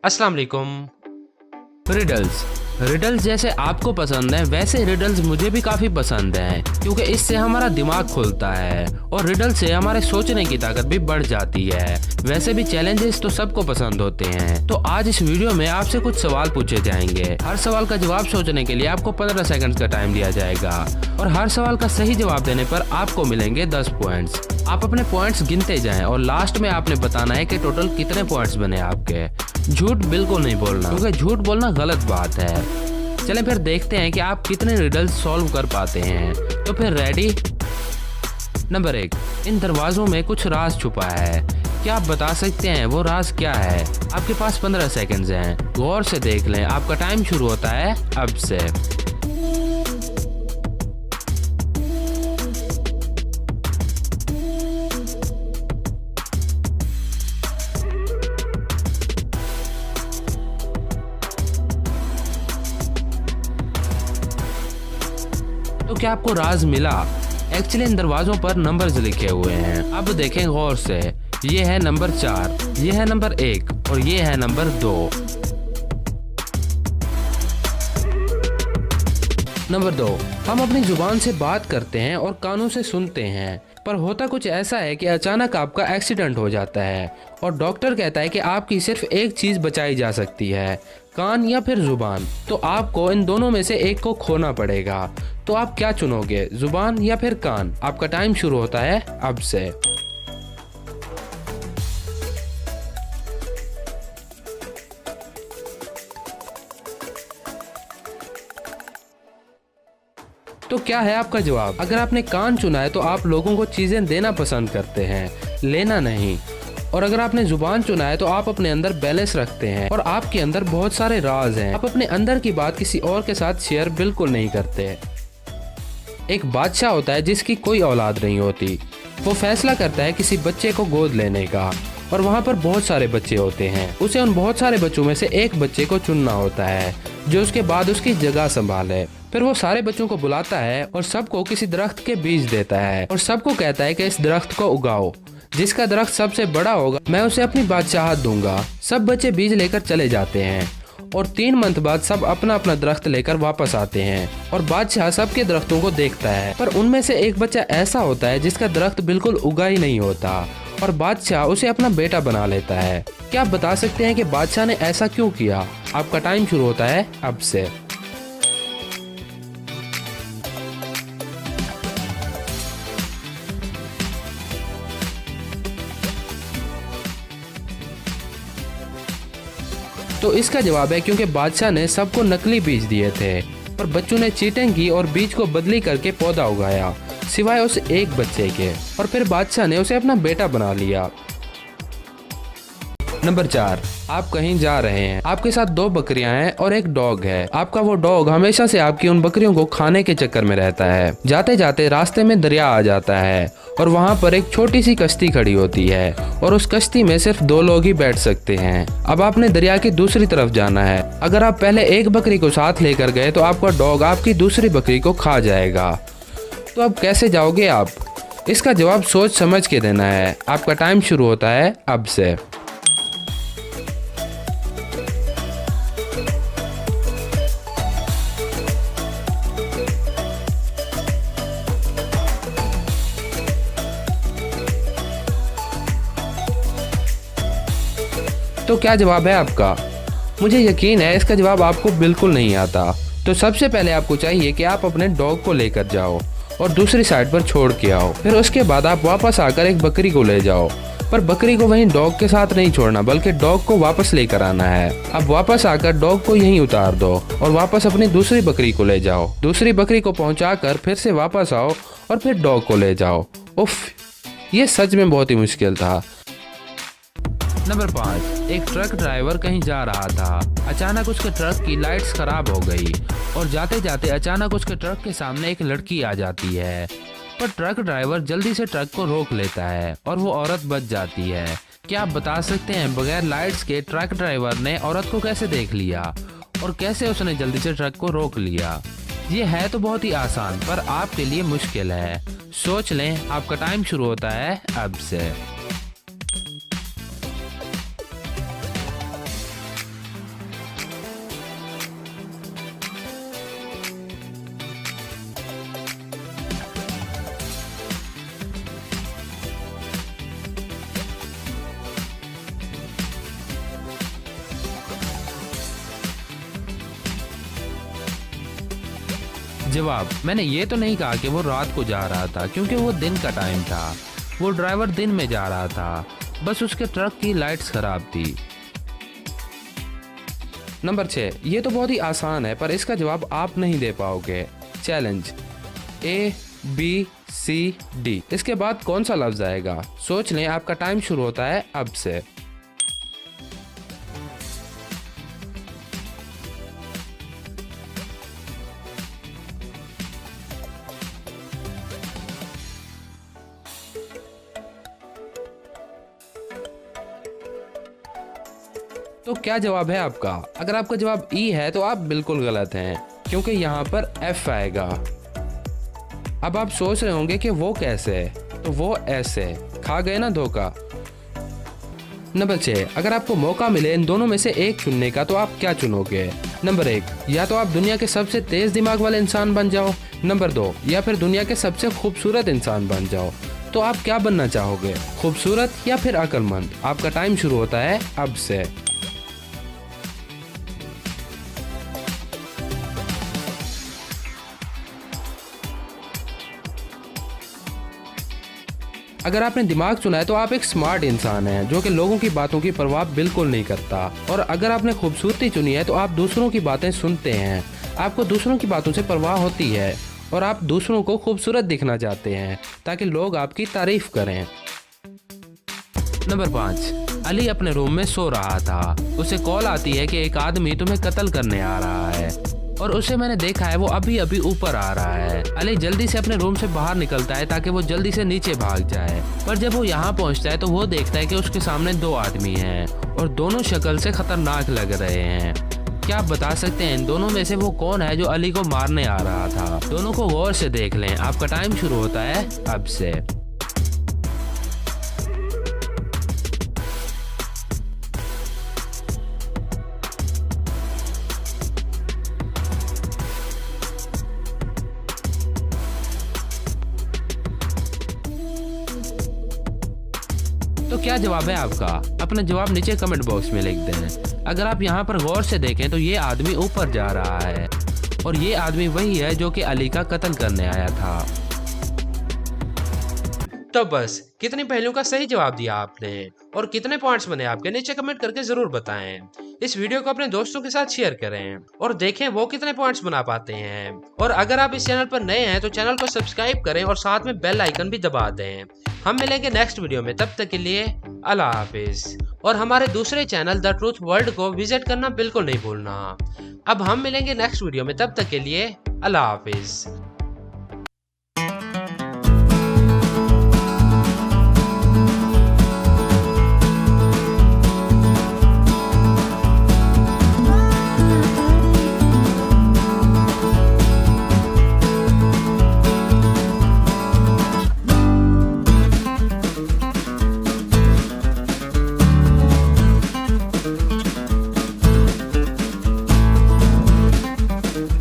अस्सलाम वालेकुम। Riddles riddles जैसे आपको पसंद है वैसे रिडल्स मुझे भी काफ़ी पसंद हैं क्योंकि इससे हमारा दिमाग खुलता है और रिडल्स से हमारे सोचने की ताकत भी बढ़ जाती है। वैसे भी चैलेंजेस तो सबको पसंद होते हैं। तो आज इस वीडियो में आपसे कुछ सवाल पूछे जाएंगे। हर सवाल का जवाब सोचने के लिए आपको 15 सेकंड का टाइम दिया जाएगा और हर सवाल का सही जवाब देने पर आपको मिलेंगे 10 पॉइंट्स। आप अपने पॉइंट्स गिनते जाएं और लास्ट में आपने बताना है कि टोटल कितने पॉइंट्स बने आपके। झूठ बिल्कुल नहीं बोलना क्योंकि झूठ बोलना गलत बात है। चलें फिर देखते हैं कि आप कितने रिडल्स सॉल्व कर पाते हैं। तो फिर रेडी। नंबर 1, इन दरवाजों में कुछ राज छुपा है। क्या आप बता सकते हैं वो राज क्या है? आपके पास 15 सेकंड्स हैं। गौर से देख लें, आपका टाइम शुरू होता है अब से। तो क्या आपको राज मिला? एक्चुअली इन दरवाजों पर नंबर्स लिखे हुए हैं। अब देखें गौर से। ये है नंबर 4, ये है नंबर 1 और ये है नंबर 2। नंबर 2, हम अपनी जुबान से बात करते हैं और कानों से सुनते हैं, पर होता कुछ ऐसा है कि अचानक आपका एक्सीडेंट हो जाता है और डॉक्टर कहता है कि आपकी सिर्फ एक चीज बचाई जा सकती है, कान या फिर जुबान। तो आपको इन दोनों में से एक को खोना पड़ेगा। तो आप क्या चुनोगे, जुबान या फिर कान? आपका टाइम शुरू होता है अब से। तो क्या है आपका जवाब? अगर आपने कान चुना है तो आप लोगों को चीजें देना पसंद करते हैं, लेना नहीं। और अगर आपने जुबान चुना है तो आप अपने अंदर बैलेंस रखते हैं और आपके अंदर बहुत सारे राज हैं। आप अपने अंदर की बात किसी और के साथ शेयर बिल्कुल नहीं करते। एक बादशाह होता है जिसकी कोई औलाद नहीं होती। वो फैसला करता है किसी बच्चे को गोद लेने का और वहाँ पर बहुत सारे बच्चे होते हैं। उसे उन बहुत सारे बच्चों में से एक बच्चे को चुनना होता है जो उसके बाद उसकी जगह संभाले। फिर वो सारे बच्चों को बुलाता है और सबको किसी दरख्त के बीज देता है और सबको कहता है कि इस दरख्त को उगाओ। जिसका दरख्त सबसे बड़ा होगा मैं उसे अपनी बादशाहत दूंगा। सब बच्चे बीज लेकर चले जाते हैं और 3 मंथ बाद सब अपना अपना दरख्त लेकर वापस आते हैं और बादशाह सबके दरख्तों को देखता है, पर उनमें से एक बच्चा ऐसा होता है जिसका दरख्त बिल्कुल उगा ही नहीं होता और बादशाह उसे अपना बेटा बना लेता है। क्या आप बता सकते हैं कि बादशाह ने ऐसा क्यों किया? आपका टाइम शुरू होता है अब से। तो इसका जवाब है क्योंकि बादशाह ने सबको नकली बीज दिए थे, पर बच्चों ने चीटिंग की और बीज को बदली करके पौधा उगाया, सिवाय उस एक बच्चे के, और फिर बादशाह ने उसे अपना बेटा बना लिया। नंबर 4, आप कहीं जा रहे हैं। आपके साथ 2 बकरियां हैं और एक डॉग है। आपका वो डॉग हमेशा से आपकी उन बकरियों को खाने के चक्कर में रहता है। जाते जाते रास्ते में दरिया आ जाता है और वहाँ पर एक छोटी सी कश्ती खड़ी होती है और उस कश्ती में सिर्फ 2 लोग ही बैठ सकते हैं। अब आपने दरिया की दूसरी तरफ जाना है। अगर आप पहले एक बकरी को साथ लेकर गए तो आपका डॉग आपकी दूसरी बकरी को खा जाएगा। तो अब कैसे जाओगे आप? इसका जवाब सोच समझ के देना है। आपका टाइम शुरू होता है अब से। तो क्या जवाब है आपका? मुझे यकीन है इसका जवाब आपको बिल्कुल नहीं आता। तो सबसे पहले आपको चाहिए कि आप अपने डॉग को लेकर जाओ और दूसरी साइड पर छोड़ के आओ। फिर उसके बाद आप वापस आकर एक बकरी को ले जाओ, पर बकरी को वहीं डॉग के साथ नहीं छोड़ना बल्कि डॉग को वापस लेकर आना है। अब वापस आकर डॉग को यहीं उतार दो और वापस अपनी दूसरी बकरी को ले जाओ। दूसरी बकरी को पहुंचाकर फिर से वापस आओ और फिर डॉग को ले जाओ। उफ, ये सच में बहुत ही मुश्किल था। नंबर 5, एक ट्रक ड्राइवर कहीं जा रहा था। अचानक उसके ट्रक की लाइट्स खराब हो गई और जाते जाते अचानक उसके ट्रक के सामने एक लड़की आ जाती है, पर ट्रक ड्राइवर जल्दी से ट्रक को रोक लेता है और वो औरत बच जाती है। क्या आप बता सकते हैं बगैर लाइट्स के ट्रक ड्राइवर ने औरत को कैसे देख लिया और कैसे उसने जल्दी से ट्रक को रोक लिया? ये है तो बहुत ही आसान पर आपके लिए मुश्किल है। सोच लें, आपका टाइम शुरू होता है अब से। जवाब, मैंने ये तो नहीं कहा कि वो रात को जा रहा था, क्योंकि वो दिन का टाइम था। वो ड्राइवर दिन में जा रहा था, बस उसके ट्रक की लाइट्स खराब थी। नंबर 6, ये तो बहुत ही आसान है पर इसका जवाब आप नहीं दे पाओगे। चैलेंज, ABCD, इसके बाद कौन सा लफ्ज आएगा? सोच लें, आपका टाइम शुरू होता है अब से। तो क्या जवाब है आपका? अगर आपका जवाब ई है तो आप बिल्कुल गलत हैं, क्योंकि यहाँ पर F आएगा। अब आप सोच रहे होंगे कि वो कैसे है, तो वो ऐसे। खा गए ना धोखा। नंबर 6, अगर आपको मौका मिले इन दोनों में से एक चुनने का तो आप क्या चुनोगे? नंबर 1, या तो आप दुनिया के सबसे तेज दिमाग वाले इंसान बन जाओ। नंबर 2, या फिर दुनिया के सबसे खूबसूरत इंसान बन जाओ। तो आप क्या बनना चाहोगे, खूबसूरत या फिर अक्लमंद? आपका टाइम शुरू होता है अब से। अगर आपने दिमाग चुना है तो आप एक स्मार्ट इंसान हैं, जो कि लोगों की बातों की परवाह बिल्कुल नहीं करता। और अगर आपने खूबसूरती चुनी है तो आप दूसरों की बातें सुनते हैं। आपको दूसरों की बातों से परवाह होती है और आप दूसरों को खूबसूरत दिखना चाहते हैं ताकि लोग आपकी तारीफ करें। नंबर 5, अली अपने रूम में सो रहा था। उसे कॉल आती है कि एक आदमी तुम्हें कत्ल करने आ रहा है और उसे मैंने देखा है, वो अभी अभी ऊपर आ रहा है। अली जल्दी से अपने रूम से बाहर निकलता है ताकि वो जल्दी से नीचे भाग जाए, पर जब वो यहाँ पहुँचता है तो वो देखता है कि उसके सामने 2 आदमी हैं और दोनों शक्ल से खतरनाक लग रहे हैं। क्या आप बता सकते हैं इन दोनों में से वो कौन है जो अली को मारने आ रहा था? दोनों को गौर से देख लें, आपका टाइम शुरू होता है अब से। तो क्या जवाब है आपका? अपना जवाब नीचे कमेंट बॉक्स में लिख दें। अगर आप यहाँ पर गौर से देखें तो ये आदमी ऊपर जा रहा है और ये आदमी वही है जो कि अली का कत्ल करने आया था। तो बस कितनी पहेलियों का सही जवाब दिया आपने और कितने पॉइंट्स बने आपके, नीचे कमेंट करके जरूर बताएं। इस वीडियो को अपने दोस्तों के साथ शेयर करें और देखें वो कितने पॉइंट्स बना पाते हैं। और अगर आप इस चैनल पर नए हैं तो चैनल को सब्सक्राइब करें और साथ में बेल आइकन भी दबा दें। हम मिलेंगे नेक्स्ट वीडियो में, तब तक के लिए अल्लाह हाफिज। और हमारे दूसरे चैनल द ट्रूथ वर्ल्ड को विजिट करना बिल्कुल नहीं भूलना। अब हम मिलेंगे नेक्स्ट वीडियो में, तब तक के लिए अल्लाह हाफिज।